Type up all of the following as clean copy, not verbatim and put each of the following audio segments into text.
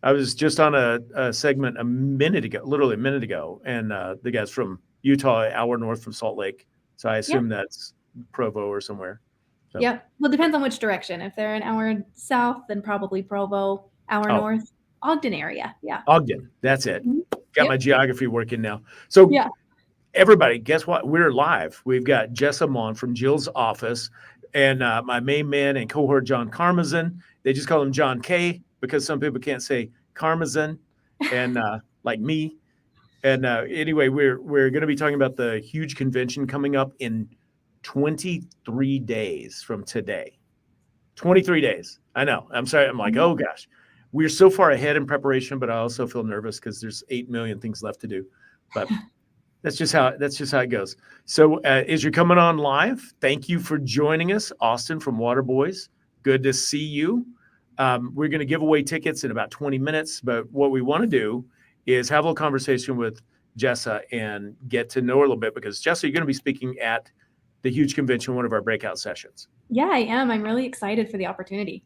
I was just on a segment a minute ago, literally a minute ago, and the guy's from Utah, an hour north from Salt Lake. So I Yep. assume that's Provo or somewhere. So, Yep. Well, it depends on which direction. If they're an hour south, then probably Provo. Hour oh, north, Ogden area. Yeah. Ogden. That's it. Mhm. Got my Yep. geography working now. So Yeah. everybody, guess what? We're live. We've got Jessa Maughan from Jill's office and my main man and cohort, John Karmazin. They just call him John K because some people can't say Karmazin and like me. And anyway, we're going to be talking about the huge convention coming up in 23 days from today. 23 days. I know. I'm sorry. I'm like, oh gosh, we're so far ahead in preparation, but I also feel nervous because there's 8 million things left to do. But that's just how it goes. So as you're coming on live, thank you for joining us, Austin from Waterboys. Good to see you. We're going to give away tickets in about 20 minutes, but what we want to do is have a little conversation with Jessa and get to know her a little bit because Jessa, you're going to be speaking at the huge convention, one of our breakout sessions. Yeah, I am. I'm really excited for the opportunity.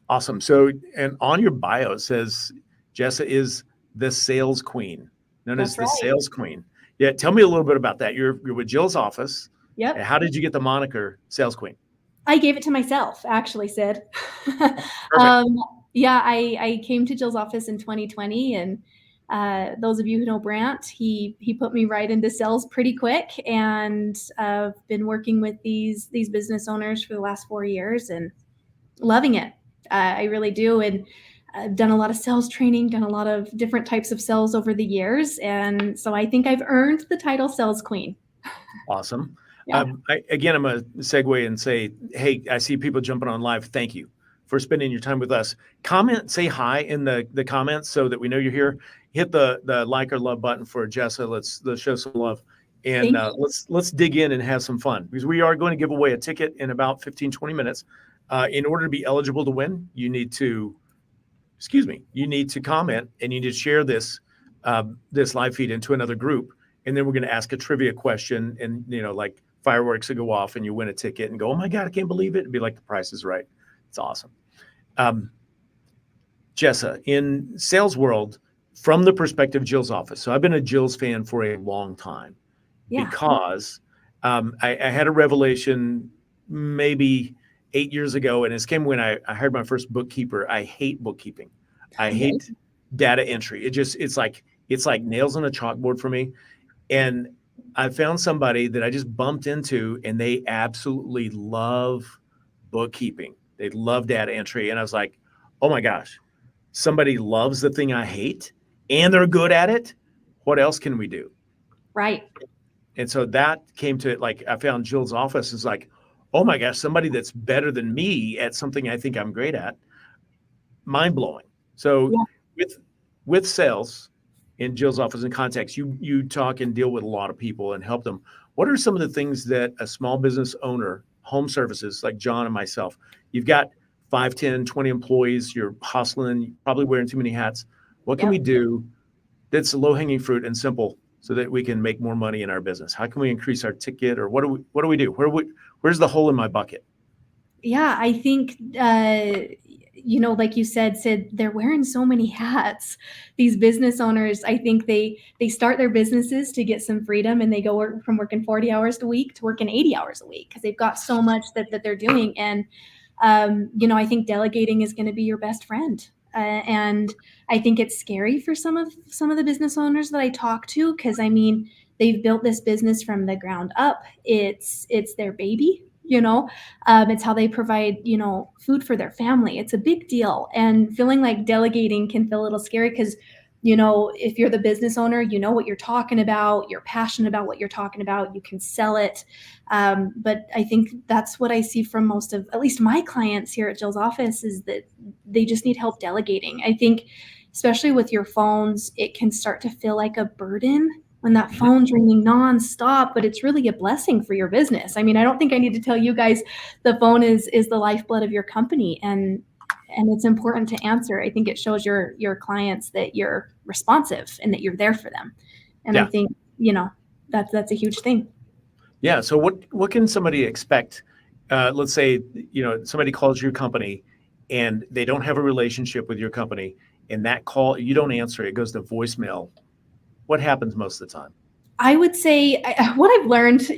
Awesome. So, and on your bio, it says Jessa is the sales queen, known as That's the right. sales queen. Yeah. Tell me a little bit about that. You're with Jill's office. Yep. How did you get the moniker sales queen? I gave it to myself, actually, Sid. Perfect. Yeah, I came to Jill's office in 2020, and those of you who know Brant, he put me right into sales pretty quick, and I've been working with these business owners for the last 4 years and loving it. I really do, and I've done a lot of sales training, done a lot of different types of sales over the years, and so I think I've earned the title sales queen. Awesome. Yeah. Again, I'm going to segue and say, hey, I see people jumping on live. Thank you for spending your time with us. Comment, say hi in the comments so that we know you're here. Hit the like or love button for Jessa. Let's show some love. And let's dig in and have some fun because we are going to give away a ticket in about 15, 20 minutes. In order to be eligible to win, you need to comment and you need to share this live feed into another group. And then we're going to ask a trivia question and, like fireworks will go off and you win a ticket and go, oh my God, I can't believe it. And be like, the price is right. It's awesome. Jessa, in sales world, from the perspective of Jill's office. So I've been a Jill's fan for a long time because I had a revelation maybe 8 years ago. And it came when I hired my first bookkeeper. I hate bookkeeping. I hate data entry. It's like nails on a chalkboard for me. And I found somebody that I just bumped into and they absolutely love bookkeeping. They love data entry. And I was like, oh my gosh, somebody loves the thing I hate and they're good at it. What else can we do? Right. And so that came to like, I found Jill's office is like, oh my gosh, somebody that's better than me at something I think I'm great at. Mind blowing. So with sales in Jill's office and context, you talk and deal with a lot of people and help them. What are some of the things that a small business owner, home services like John and myself, you've got 5, 10, 20 employees, you're hustling, probably wearing too many hats. What can we do that's low hanging fruit and simple so that we can make more money in our business? How can we increase our ticket or what do we do? Where's the hole in my bucket? Yeah, I think, like you said, Sid, they're wearing so many hats. These business owners, I think they start their businesses to get some freedom and they go from working 40 hours a week to working 80 hours a week because they've got so much that they're doing. And, I think delegating is going to be your best friend. And I think it's scary for some of the business owners that I talk to because, they've built this business from the ground up. It's their baby. It's how they provide, food for their family. It's a big deal. And feeling like delegating can feel a little scary because, if you're the business owner, you know what you're talking about, you're passionate about what you're talking about, you can sell it. But I think that's what I see from most of, at least my clients here at Jill's office, is that they just need help delegating. I think, especially with your phones, it can start to feel like a burden when that phone's ringing nonstop, but it's really a blessing for your business. I don't think I need to tell you guys the phone is the lifeblood of your company and it's important to answer. I think it shows your clients that you're responsive and that you're there for them. And I think, that's a huge thing. Yeah. So what can somebody expect? Let's say, somebody calls your company and they don't have a relationship with your company and that call, you don't answer it, it goes to voicemail, what happens most of the time? I would say what I've learned,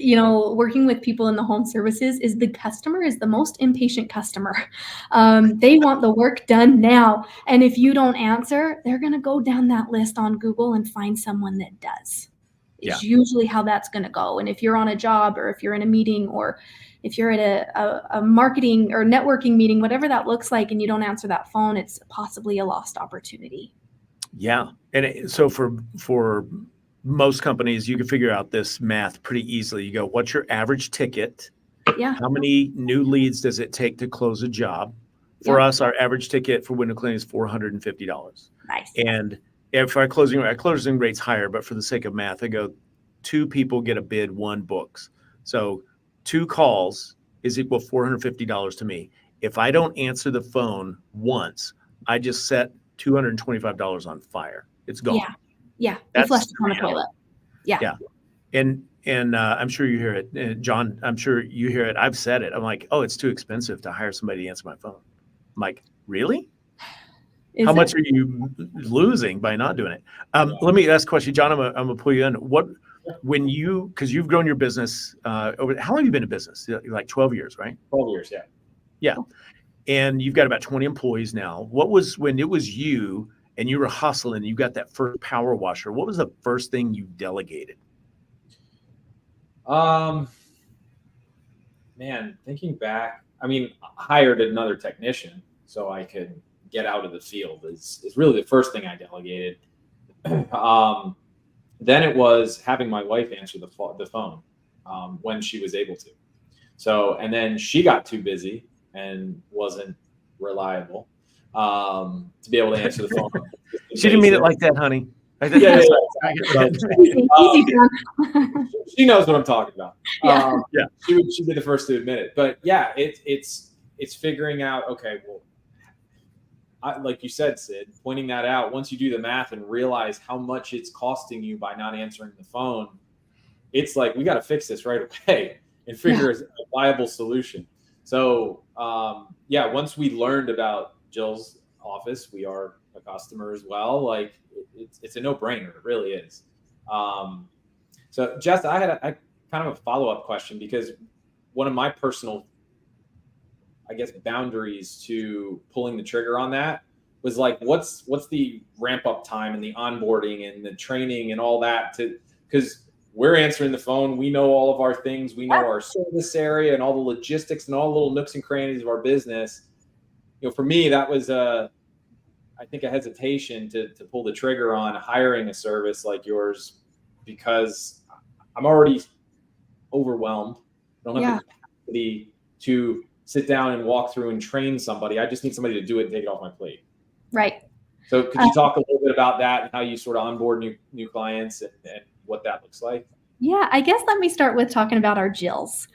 working with people in the home services is the customer is the most impatient customer. They want the work done now. And if you don't answer, they're going to go down that list on Google and find someone that does. It's usually how that's going to go. And if you're on a job or if you're in a meeting or if you're at a marketing or networking meeting, whatever that looks like, and you don't answer that phone, it's possibly a lost opportunity. Yeah. And so for most companies, you can figure out this math pretty easily. You go, what's your average ticket? Yeah. How many new leads does it take to close a job? For us, our average ticket for window cleaning is $450. Nice. And if our closing rate's higher, but for the sake of math, I go 2 people get a bid, 1 books. So 2 calls is equal $450 to me. If I don't answer the phone once, I just set $225 on fire. It's gone. Yeah. You flushed it on the toilet. Yeah. And I'm sure you hear it. And John, I'm sure you hear it. I've said it. I'm like, oh, it's too expensive to hire somebody to answer my phone. I'm like, really? How much are you losing by not doing it? Let me ask a question. John, I'm going to pull you in. Because you've grown your business, how long have you been in business? Like 12 years, right? 12 years, yeah. Yeah. And you've got about 20 employees now. What was, when it was you and you were hustling, you got that first power washer, what was the first thing you delegated? Man, thinking back, I hired another technician so I could get out of the field is really the first thing I delegated. Then it was having my wife answer the phone when she was able to. So, and then she got too busy and wasn't reliable to be able to answer the phone. She didn't mean it like that, honey. Yeah. She knows what I'm talking about. She'd be the first to admit it. But yeah, it's figuring out, okay, well, like you said, Sid, pointing that out, once you do the math and realize how much it's costing you by not answering the phone, it's like, we got to fix this right away and figure a viable solution. So, once we learned about Jill's office, we are a customer as well. Like, it's a no-brainer. It really is. So, Jess, I had a kind of a follow-up question, because one of my personal, I guess, boundaries to pulling the trigger on that was like, what's the ramp up time and the onboarding and the training and all that, because we're answering the phone. We know all of our things. We know our service area and all the logistics and all the little nooks and crannies of our business. For me, that was I think a hesitation to pull the trigger on hiring a service like yours, because I'm already overwhelmed. I don't have the capacity to sit down and walk through and train somebody. I just need somebody to do it and take it off my plate. Right. So could you talk a little bit about that and how you sort of onboard new clients and what that looks like? Yeah, I guess let me start with talking about our Jills,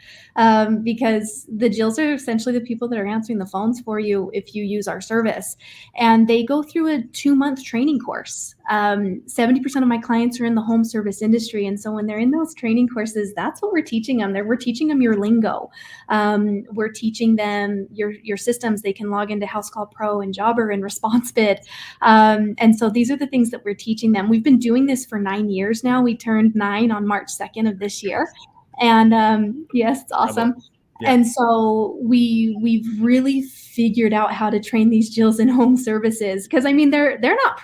because the Jills are essentially the people that are answering the phones for you if you use our service. And they go through a 2-month training course. 70% of my clients are in the home service industry. And so when they're in those training courses, that's what we're teaching them. We're teaching them your lingo. We're teaching them your systems. They can log into House Call Pro and Jobber and ResponseBid. And so these are the things that we're teaching them. We've been doing this for 9 years now. We turned 9 on March 2nd of this year. And yes, it's awesome. Yeah. And so we've really figured out how to train these Jills in home services, because they're not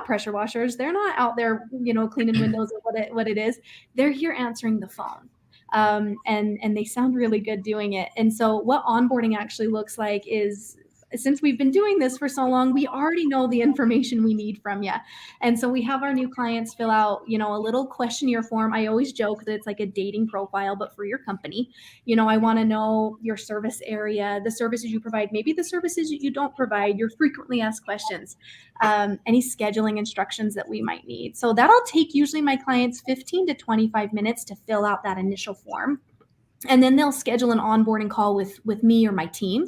pressure washers. They're not out there, cleaning windows or what it is. They're here answering the phone. And they sound really good doing it. And so what onboarding actually looks like is, since we've been doing this for so long, we already know the information we need from you. And so we have our new clients fill out, a little questionnaire form. I always joke that it's like a dating profile, but for your company. I want to know your service area, the services you provide, maybe the services that you don't provide, your frequently asked questions, any scheduling instructions that we might need. So that'll take usually my clients 15 to 25 minutes to fill out that initial form. And then they'll schedule an onboarding call with me or my team.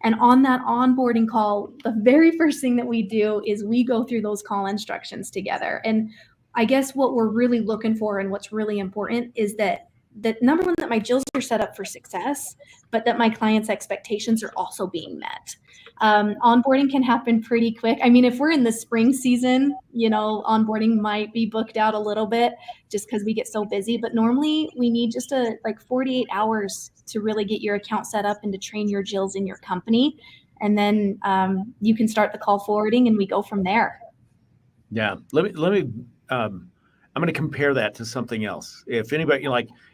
And on that onboarding call, the very first thing that we do is we go through those call instructions together. And I guess what we're really looking for and what's really important is that that number one, that my Jills are set up for success, but that my clients' expectations are also being met. Onboarding can happen pretty quick. I mean, if we're in the spring season, onboarding might be booked out a little bit just because we get so busy. But normally we need just 48 hours to really get your account set up and to train your Jills in your company. And then you can start the call forwarding and we go from there. Yeah. Let me I'm going to compare that to something else. If anybody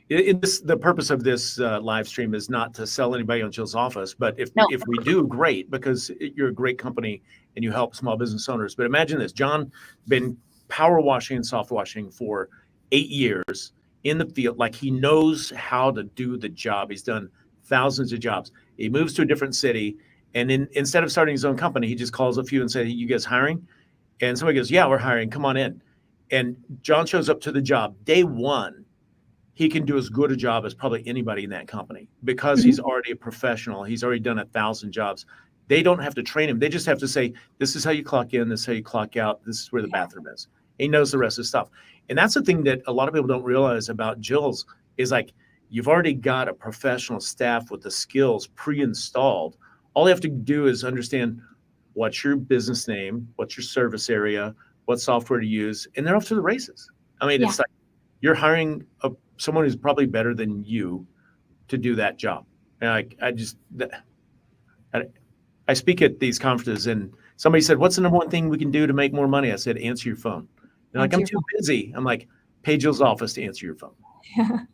the purpose of this live stream is not to sell anybody on Jill's office, but if we do, great, because you're a great company and you help small business owners. But imagine this: John been power washing and soft washing for 8 years in the field. Like, he knows how to do the job. He's done thousands of jobs. He moves to a different city, and instead of starting his own company, he just calls a few and says, "You guys hiring?" And somebody goes, "Yeah, we're hiring. Come on in." And John shows up to the job. Day one, he can do as good a job as probably anybody in that company because he's already a professional. He's already done 1,000 jobs. They don't have to train him. They just have to say, "This is how you clock in. This is how you clock out. This is where the bathroom is." He knows the rest of the stuff. And that's the thing that a lot of people don't realize about Jill's is, like, you've already got a professional staff with the skills pre-installed. All you have to do is understand what's your business name, what's your service area, what software to use, and they're off to the races. I mean, it's like you're hiring someone who's probably better than you to do that job. And I speak at these conferences, and somebody said, "What's the number one thing we can do to make more money?" I said, "Answer your phone." They're like, "I'm too busy." I'm like, "Pay Jill's office to answer your phone." Yeah.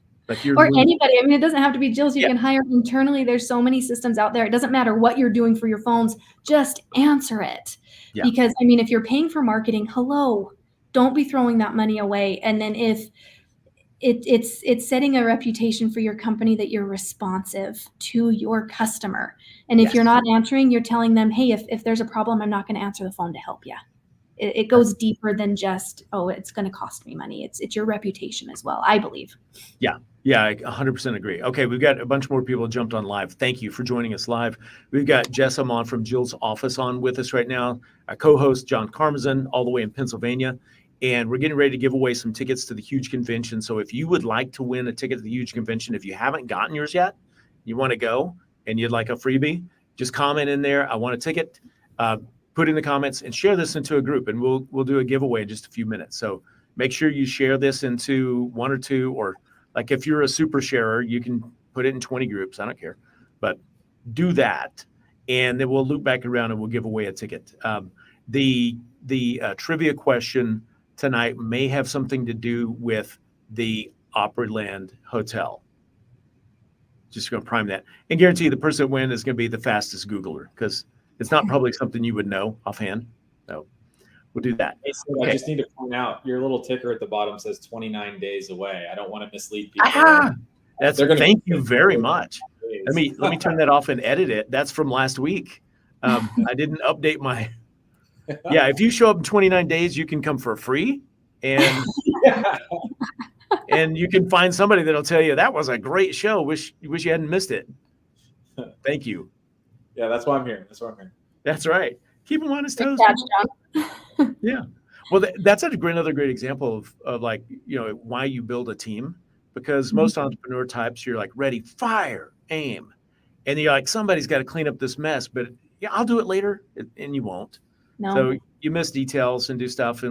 Or anybody. I mean, it doesn't have to be Jill's. You can hire internally. There's so many systems out there. It doesn't matter what you're doing for your phones. Just answer it. Yeah. Because, I mean, if you're paying for marketing, don't be throwing that money away. And then if it's setting a reputation for your company that you're responsive to your customer. And if you're not answering, you're telling them, "Hey, if there's a problem, I'm not going to answer the phone to help you." It goes deeper than just, it's going to cost me money. It's your reputation as well, I believe. Yeah. Yeah, I 100% agree. Okay, we've got a bunch more people jumped on live. Thank you for joining us live. We've got Jessa Maughan from Jill's office on with us right now. Our co-host, John Karmazin, all the way in Pennsylvania. And we're getting ready to give away some tickets to the huge convention. So if you would like to win a ticket to the huge convention, if you haven't gotten yours yet, you want to go and you'd like a freebie, just comment in there, "I want a ticket." Put in the comments and share this into a group, and we'll do a giveaway in just a few minutes. So make sure you share this into one or two, or like if you're a super sharer, you can put it in 20 groups. I don't care, but do that, and then we'll loop back around and we'll give away a ticket. The trivia question tonight may have something to do with the Opryland Hotel. Just going to prime that and guarantee the person that wins is going to be the fastest Googler, because it's not probably something you would know offhand. So we'll do that. Hey, so I just need to point out, your little ticker at the bottom says 29 days away. I don't want to mislead people. Thank you very much. Let me turn that off and edit it. That's from last week. I didn't update my. Yeah, if you show up in 29 days, you can come for free, and and you can find somebody that'll tell you that was a great show. Wish you hadn't missed it. Thank you. Yeah, that's why I'm here. That's right. Keep him on his toes. Yeah. Well, that's another great example of like, why you build a team, because most entrepreneur types, you're like, ready, fire, aim. And you're like, somebody's got to clean up this mess, but yeah, I'll do it later. And you won't. No. So you miss details and do stuff,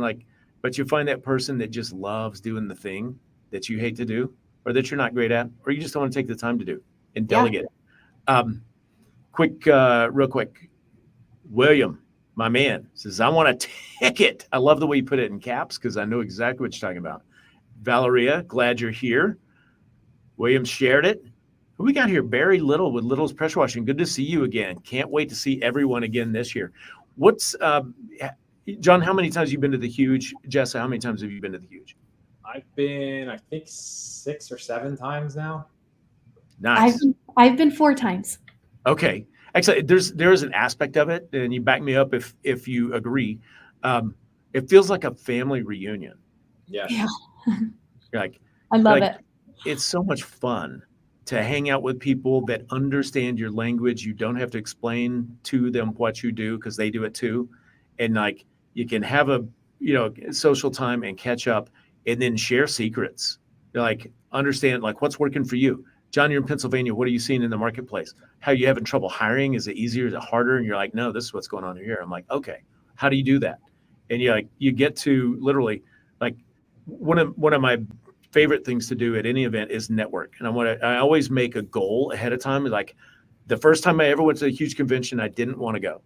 but you find that person that just loves doing the thing that you hate to do, or that you're not great at, or you just don't want to take the time to do, and delegate. Real quick. William, my man, says, "I want a ticket." I love the way you put it in caps, because I know exactly what you're talking about. Valeria, glad you're here. William shared it. Who we got here? Barry Little with Little's Pressure Washing. Good to see you again. Can't wait to see everyone again this year. What's John, how many times have you been to the Huge? Jessa, how many times have you been to the Huge? I've been, I think, 6 or 7 times now. Nice. I've been 4 times. Okay. Actually, there is an aspect of it, and you back me up if you agree. It feels like a family reunion. Yeah. I love it. It's so much fun to hang out with people that understand your language. You don't have to explain to them what you do, because they do it too. And you can have a social time and catch up, and then share secrets. You're like, understand like what's working for you. John, you're in Pennsylvania. What are you seeing in the marketplace? How are you having trouble hiring? Is it easier? Is it harder? And you're like, no, this is what's going on here. I'm like, okay, how do you do that? And you get to literally like one of my favorite things to do at any event is network. And I always make a goal ahead of time. Like the first time I ever went to a huge convention, I didn't want to go,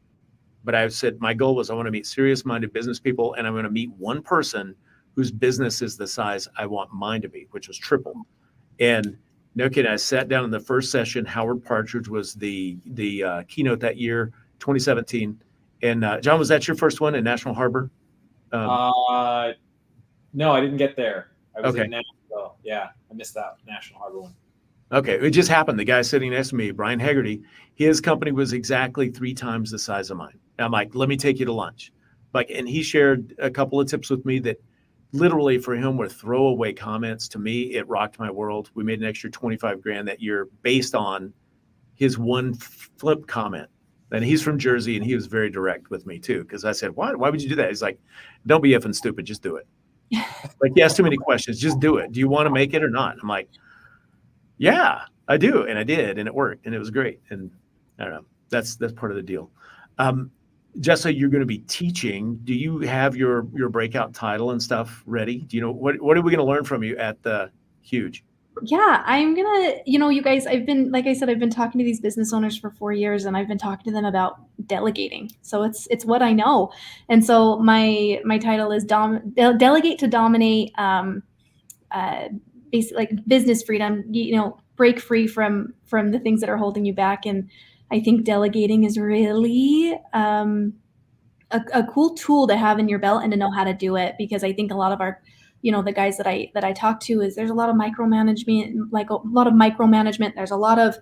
but I said my goal was I want to meet serious-minded business people, and I'm going to meet one person whose business is the size I want mine to be, which was triple. And no kidding, I sat down in the first session. Howard Partridge was the keynote that year, 2017. And John, was that your first one in National Harbor? No, I didn't get there. I was Okay. in Nashville. Yeah, I missed that National Harbor one. Okay, it just happened. The guy sitting next to me, Brian Haggerty, his company was exactly 3 times the size of mine. And I'm like, let me take you to lunch. And he shared a couple of tips with me that literally for him were throwaway comments. To me, it rocked my world. We made an extra 25 grand that year based on his one flip comment. And he's from Jersey, and he was very direct with me too, because I said, why would you do that? He's like, don't be effing stupid, just do it. Like, he asked too many questions, just do it. Do you want to make it or not? I'm like, yeah, I do. And I did, and it worked, and it was great. And I don't know, that's part of the deal. Jessa, you're going to be teaching. Do you have your breakout title and stuff ready? Do you know what are we going to learn from you at the Huge? Yeah, I'm gonna, you guys, like I said, I've been talking to these business owners for 4 years, and I've been talking to them about delegating. So it's what I know. And so my title is Delegate to Dominate, basically like business freedom, break free from the things that are holding you back. And I think delegating is really a cool tool to have in your belt and to know how to do it, because I think a lot of our the guys that I talk to is there's a lot of micromanagement, There's a lot of,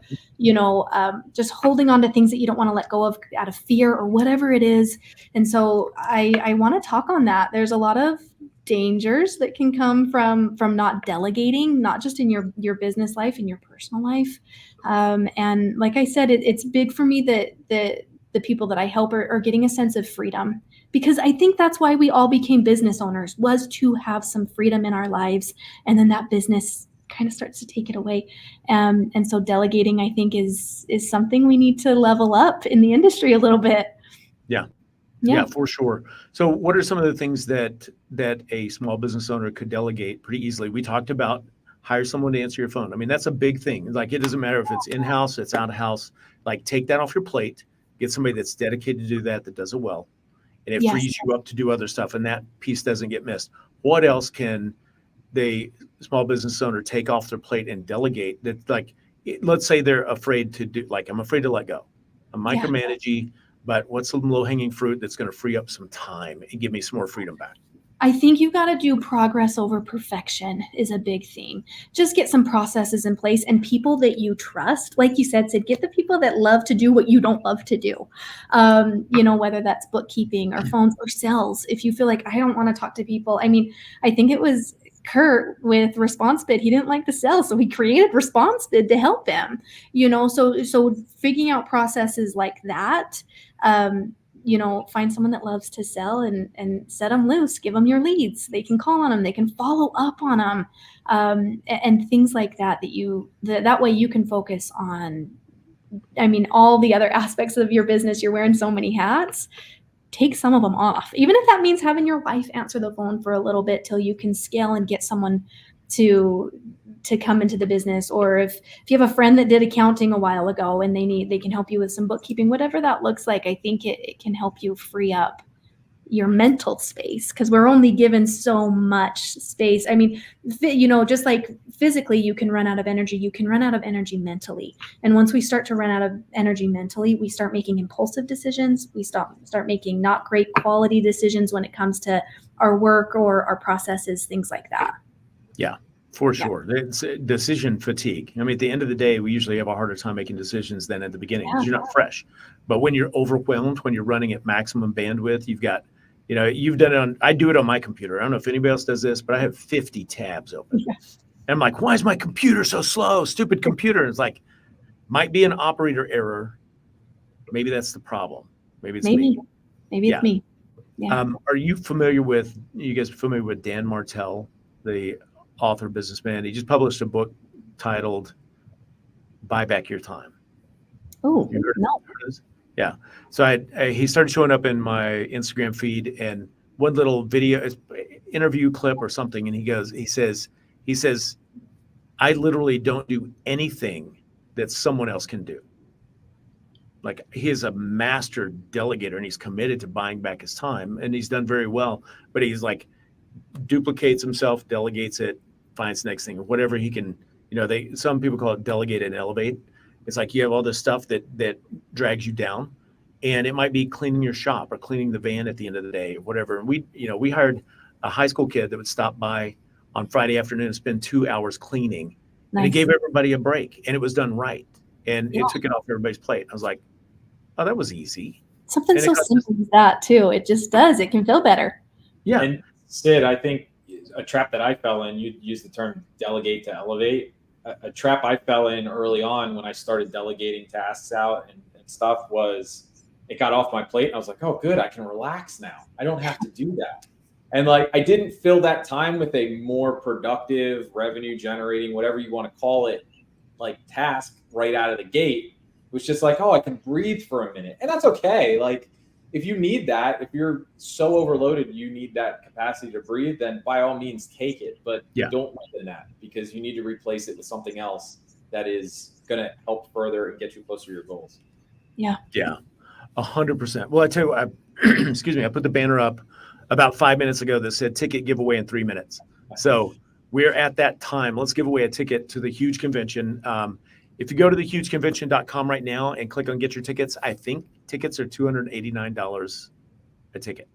just holding on to things that you don't want to let go of out of fear or whatever it is. And so I want to talk on that. There's a lot of dangers that can come from not delegating, not just in your business life, in your personal life. And like I said, it's big for me that the people that I help are getting a sense of freedom. Because I think that's why we all became business owners, was to have some freedom in our lives. And then that business kind of starts to take it away. And so delegating, I think, is something we need to level up in the industry a little bit. Yeah, for sure. So what are some of the things that a small business owner could delegate pretty easily? We talked about hire someone to answer your phone. I mean, that's a big thing. Like, it doesn't matter if it's in-house, it's out-of-house. Like, take that off your plate. Get somebody that's dedicated to do that does it well. And it frees you up to do other stuff, and that piece doesn't get missed. What else can the small business owner take off their plate and delegate? That, like, let's say they're afraid to do, like, I'm afraid to let go. I'm micromanaging, but what's some low-hanging fruit that's going to free up some time and give me some more freedom back? I think you got to do progress over perfection is a big thing. Just get some processes in place and people that you trust. Like you said, Sid, get the people that love to do what you don't love to do. Whether that's bookkeeping or phones or sales. If you feel like, I don't want to talk to people. I mean, I think it was Kurt with ResponseBid. He didn't like the sell, so he created ResponseBid to help him. So figuring out processes like that. Find someone that loves to sell and set them loose, give them your leads. They can call on them. They can follow up on them, and things like that, that way you can focus on, all the other aspects of your business. You're wearing so many hats. Take some of them off, even if that means having your wife answer the phone for a little bit till you can scale and get someone to come into the business. Or if you have a friend that did accounting a while ago and they can help you with some bookkeeping, whatever that looks like, I think it can help you free up your mental space, because we're only given so much space. I mean, just like physically you can run out of energy, you can run out of energy mentally. And once we start to run out of energy mentally, we start making impulsive decisions. We start making not great quality decisions when it comes to our work or our processes, things like that. Yeah, for sure. It's decision fatigue. I mean, at the end of the day, we usually have a harder time making decisions than at the beginning because you're not fresh. But when you're overwhelmed, when you're running at maximum bandwidth, you've got, you've done it I do it on my computer. I don't know if anybody else does this, but I have 50 tabs open. And I'm like, why is my computer so slow? Stupid computer. And it's like, might be an operator error. Maybe that's the problem. Maybe it's me. Maybe it's me. Yeah. Are you guys familiar with Dan Martell, the author, businessman. He just published a book titled "Buy Back Your Time." Oh, You heard no. this? Yeah. So he started showing up in my Instagram feed, and one little video, interview clip or something, and he says, I literally don't do anything that someone else can do. Like, he is a master delegator, and he's committed to buying back his time, and he's done very well. But he's like duplicates himself, delegates it, finds the next thing, whatever he can. Some people call it delegate and elevate. It's like you have all this stuff that drags you down, and it might be cleaning your shop or cleaning the van at the end of the day or whatever. And we hired a high school kid that would stop by on Friday afternoon and spend 2 hours cleaning. Nice. And it gave everybody a break, and it was done right. And Yeah. it took it off everybody's plate. I was like, oh, that was easy. Something And so simple as that too. It just does. It can feel better. Yeah. And Sid, I think a trap that I fell in, you used the term delegate to elevate. A trap I fell in early on when I started delegating tasks out and stuff was it got off my plate. And I was like, oh, good. I can relax now. I don't have to do that. And like, I didn't fill that time with a more productive, revenue generating, whatever you want to call it, like task right out of the gate. It was just like, oh, I can breathe for a minute. And that's okay. Like, if you need that, if you're so overloaded, you need that capacity to breathe, then by all means take it. But don't live in that, because you need to replace it with something else that is going to help further and get you closer to your goals. Yeah. Yeah. 100%. Well, I tell you, excuse me, I put the banner up about 5 minutes ago that said ticket giveaway in 3 minutes. So we're at that time. Let's give away a ticket to the huge convention. If you go to thehugeconvention.com right now and click on get your tickets, I think tickets are $289 a ticket.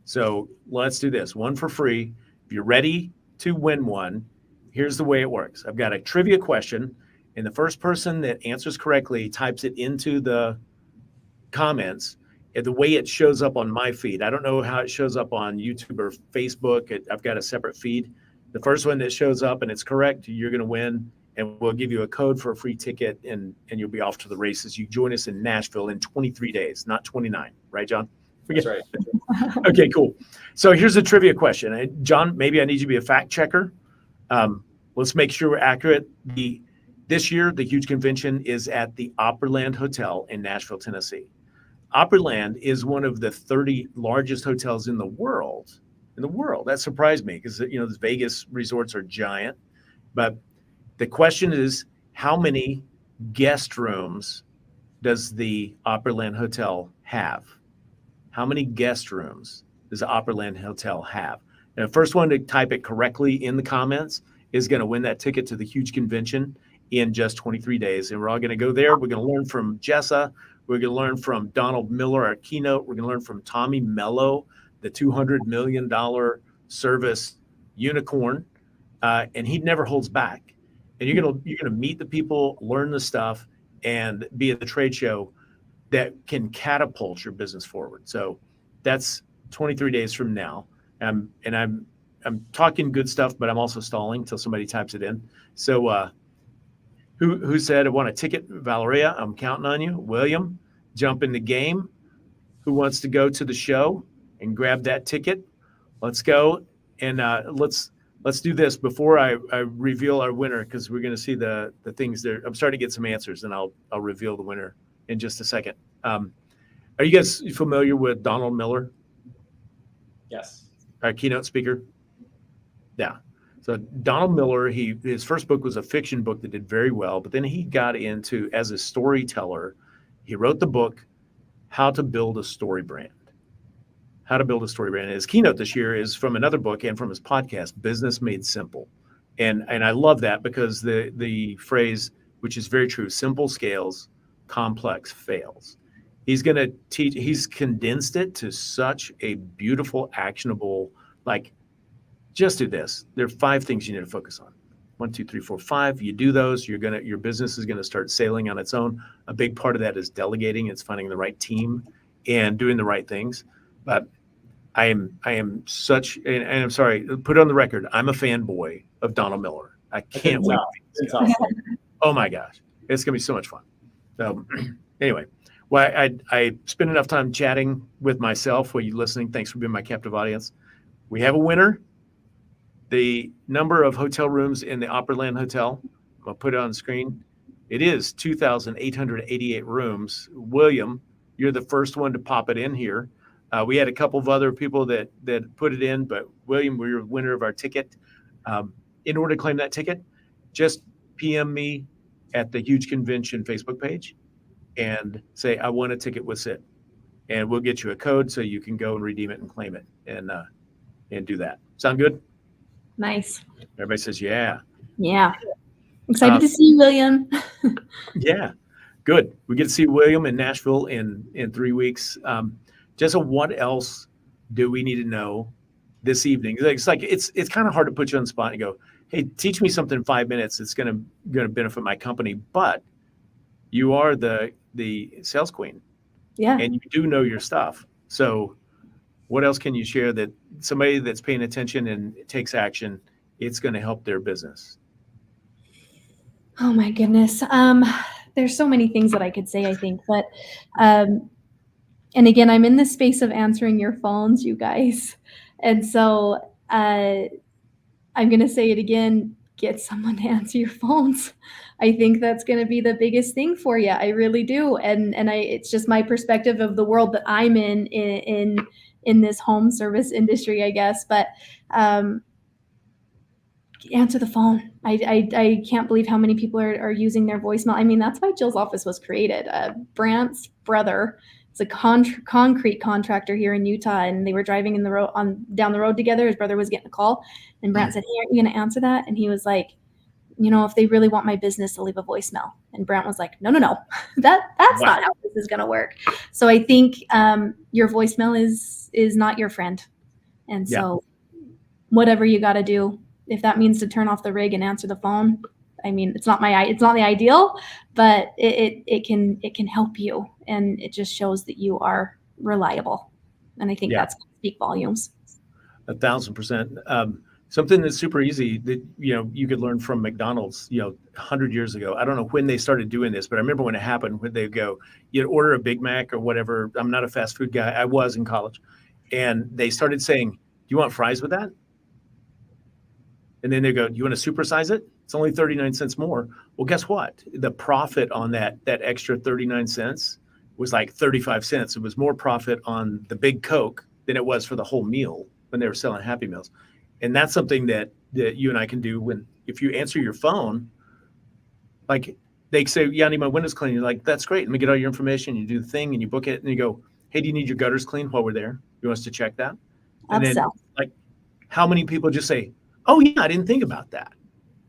So let's do this. One for free. If you're ready to win one, here's the way it works. I've got a trivia question, and the first person that answers correctly types it into the comments. And the way it shows up on my feed, I don't know how it shows up on YouTube or Facebook. I've got a separate feed. The first one that shows up and it's correct, you're going to win. And we'll give you a code for a free ticket, and you'll be off to the races. You join us in Nashville in 23 days, not 29. Right, John? That's right. Okay, cool. So here's a trivia question. John, maybe I need you to be a fact checker. Let's make sure we're accurate. This year, the huge convention is at the Opryland Hotel in Nashville, Tennessee. Opryland is one of the 30 largest hotels in the world. That surprised me because, the Vegas resorts are giant. But the question is, how many guest rooms does the Opryland Hotel have? How many guest rooms does the Opryland Hotel have? And the first one to type it correctly in the comments is going to win that ticket to the huge convention in just 23 days. And we're all going to go there. We're going to learn from Jessa. We're going to learn from Donald Miller, our keynote. We're going to learn from Tommy Mello, the $200 million service unicorn. And he never holds back. And you're gonna meet the people, learn the stuff, and be at the trade show that can catapult your business forward. So that's 23 days from now. And I'm talking good stuff, but I'm also stalling until somebody types it in. So who said I want a ticket? Valeria, I'm counting on you. William, jump in the game. Who wants to go to the show and grab that ticket? Let's go, and let's do this before I reveal our winner, because we're going to see the things there. I'm starting to get some answers, and I'll reveal the winner in just a second. Are you guys familiar with Donald Miller? Yes. Our keynote speaker? Yeah. So Donald Miller, his first book was a fiction book that did very well, but then he got into, as a storyteller, he wrote the book, How to Build a Story Brand. How to Build a Story Brand. And his keynote this year is from another book and from his podcast, Business Made Simple. And I love that because the phrase, which is very true, simple scales, complex fails. He's going to teach, he's condensed it to such a beautiful, actionable, like, just do this. There are 5 things you need to focus on. 1, 2, 3, 4, 5. You do those, your business is going to start sailing on its own. A big part of that is delegating. It's finding the right team and doing the right things. But I am such, and I'm sorry, put it on the record, I'm a fanboy of Donald Miller. I can't wait. Oh my gosh, it's gonna be so much fun. So anyway, well, I spend enough time chatting with myself while you're listening. Thanks for being my captive audience. We have a winner. The number of hotel rooms in the Opryland Hotel, I'll put it on the screen. It is 2,888 rooms. William, you're the first one to pop it in here. We had a couple of other people that put it in, but William, we're the winner of our ticket. In order to claim that ticket, just PM me at the Huge Convention Facebook page and say, I want a ticket with Sid. And we'll get you a code so you can go and redeem it and claim it and do that. Sound good? Nice. Everybody says, yeah. Yeah. Excited to see you, William. Yeah, good. We get to see William in Nashville in 3 weeks. Jessa, what else do we need to know this evening? It's kind of hard to put you on the spot and go, hey, teach me something in 5 minutes that's going to benefit my company. But you are the sales queen. Yeah. And you do know your stuff. So what else can you share that somebody that's paying attention and takes action, it's going to help their business? Oh my goodness. There's so many things that I could say, I think, but, and again, I'm in the space of answering your phones, you guys. And so, I'm going to say it again, get someone to answer your phones. I think that's going to be the biggest thing for you. I really do. And it's just my perspective of the world that I'm in this home service industry, I guess. But, answer the phone. I can't believe how many people are using their voicemail. I mean, that's why Jill's office was created. Brant's brother is a concrete contractor here in Utah, and they were driving down the road together. His brother was getting a call, and Brant said, "Hey, aren't you going to answer that?" And he was like, if they really want my business, to leave a voicemail. And Brant was like, no, that's not how this is going to work. So I think your voicemail is not your friend. And so whatever you got to do, if that means to turn off the rig and answer the phone, I mean, it's not the ideal, but it can help you, and it just shows that you are reliable. And I think that's going to speak volumes. 1,000%. Something that's super easy that you could learn from McDonald's 100 years ago. I don't know when they started doing this, but I remember when it happened, when they go, you'd order a Big Mac or whatever. I'm not a fast food guy. I was in college, and they started saying, "Do you want fries with that?" And then they go, "You want to supersize it? It's only 39 cents more." Well, guess what? The profit on that extra 39 cents was like 35 cents. It was more profit on the big Coke than it was for the whole meal when they were selling Happy Meals. And that's something that you and I can do if you answer your phone, like they say, "Yeah, I need my windows cleaned." You're like, "That's great. Let me get all your information." You do the thing and you book it, and you go, "Hey, do you need your gutters cleaned while we're there? You want us to check that?" And then, like, how many people just say, "Oh yeah, I didn't think about that."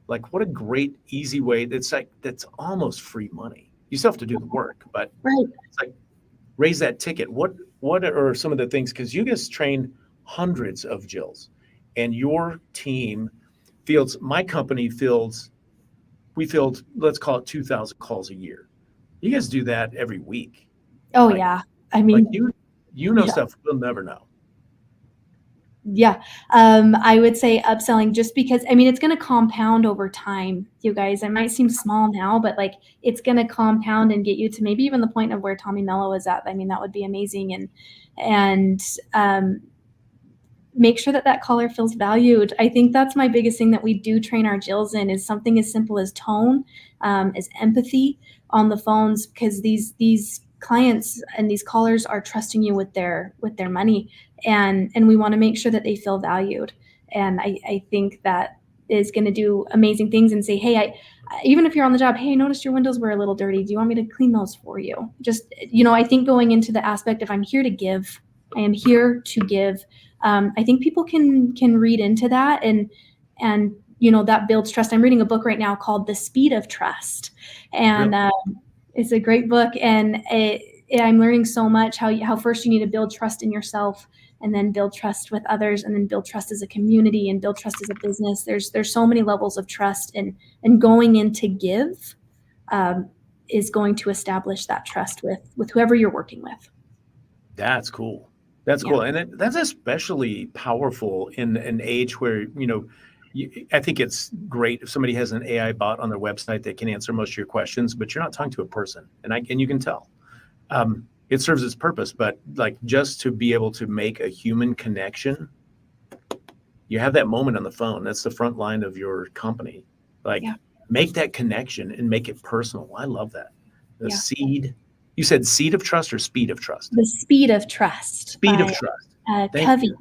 Like, what a great, easy way. That's almost free money. You still have to do the work, but it's like, raise that ticket. What are some of the things? Because you guys train hundreds of Jills, and your team fields. My company we field, let's call it 2,000 calls a year. You guys do that every week. Oh yeah, I mean, stuff we'll never know. Yeah. I would say upselling, just because, I mean, it's going to compound over time, you guys. It might seem small now, but like, it's going to compound and get you to maybe even the point of where Tommy Mello is at. I mean, that would be amazing. And make sure that caller feels valued. I think that's my biggest thing that we do train our Jills in, is something as simple as tone, as empathy on the phones, because these clients and these callers are trusting you with their money, and we want to make sure that they feel valued. And I think that is going to do amazing things, and say, hey, even if you're on the job, hey, I noticed your windows were a little dirty. Do you want me to clean those for you? Just, I think going into the aspect of, I'm here to give, I am here to give. I think people can read into that, and that builds trust. I'm reading a book right now called The Speed of Trust, and it's a great book, and I'm learning so much how first you need to build trust in yourself, and then build trust with others, and then build trust as a community, and build trust as a business. There's so many levels of trust, and going in to give is going to establish that trust with whoever you're working with. That's cool. That's cool. And that's especially powerful in an age where, I think it's great if somebody has an AI bot on their website that can answer most of your questions, but you're not talking to a person, and you can tell. It serves its purpose, but like, just to be able to make a human connection, you have that moment on the phone. That's the front line of your company. Like, make that connection and make it personal. I love that. The seed. You said seed of trust or speed of trust? The Speed of Trust. Speed of Trust. Covey.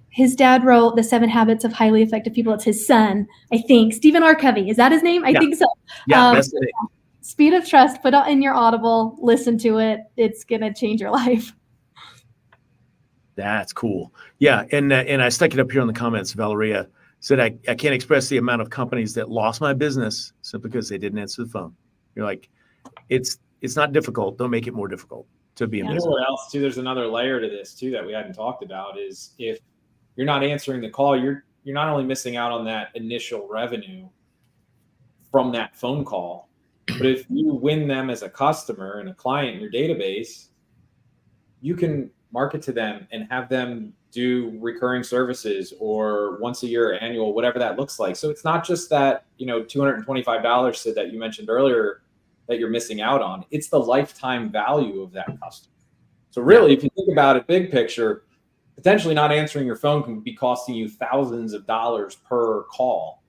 His dad wrote The 7 Habits of Highly Effective People. It's his son, I think. Stephen R. Covey. Is that his name? I think so. Yeah, that's it. Speed of Trust. Put it in your Audible. Listen to it. It's gonna change your life. That's cool. Yeah, and I stuck it up here in the comments. Valeria said, I can't express the amount of companies that lost my business simply because they didn't answer the phone. You're like, it's not difficult. Don't make it more difficult to be in business. You know what else too? There's another layer to this too that we hadn't talked about is if you're not answering the call, you're not only missing out on that initial revenue from that phone call, but if you win them as a customer and a client in your database, you can market to them and have them do recurring services or once a year, annual, whatever that looks like. So it's not just that, $225, Sid, that you mentioned earlier that you're missing out on. It's the lifetime value of that customer. So really, if you think about it, big picture, potentially not answering your phone can be costing you thousands of dollars per call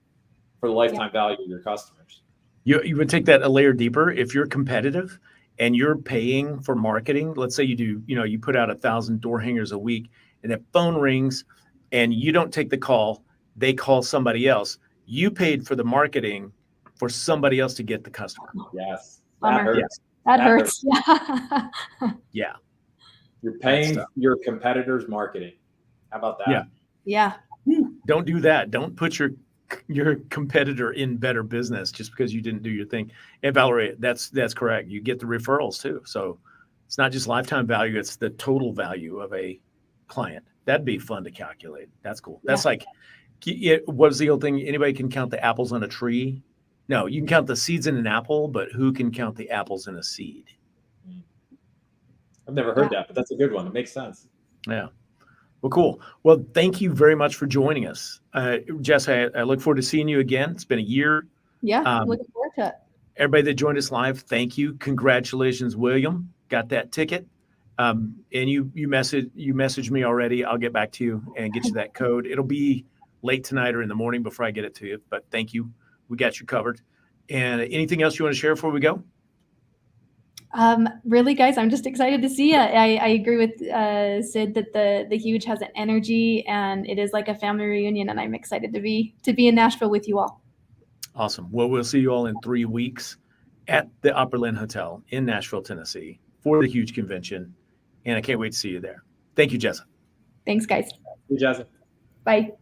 for the lifetime value of your customers. You would take that a layer deeper. If you're competitive and you're paying for marketing, let's say you put out 1,000 door hangers a week and that phone rings and you don't take the call, they call somebody else. You paid for the marketing for somebody else to get the customer. Yes. That hurts. That hurts. Yeah. You're paying your competitors' marketing. How about that? Yeah. Don't do that. Don't put your competitor in better business just because you didn't do your thing. And Valerie, that's correct. You get the referrals too. So it's not just lifetime value, it's the total value of a client. That'd be fun to calculate. That's cool. That's like, what was the old thing? Anybody can count the apples on a tree? No, you can count the seeds in an apple, but who can count the apples in a seed? I've never heard that, but that's a good one. It makes sense. Yeah. Well, cool. Well, thank you very much for joining us. Jess, I look forward to seeing you again. It's been a year. Yeah, looking forward to it. Everybody that joined us live, thank you. Congratulations, William. Got that ticket. And you messaged me already. I'll get back to you and get you that code. It'll be late tonight or in the morning before I get it to you, but thank you. We got you covered. And anything else you want to share before we go? Really, guys, I'm just excited to see you. I agree with Sid that the Huge has an energy and it is like a family reunion, and I'm excited to be in Nashville with you all. Awesome. Well, we'll see you all in 3 weeks at the Upper Lynn Hotel in Nashville, Tennessee for the Huge convention, and I can't wait to see you there. Thank you, Jessa. Thanks, guys. Hey, Jessa. Bye.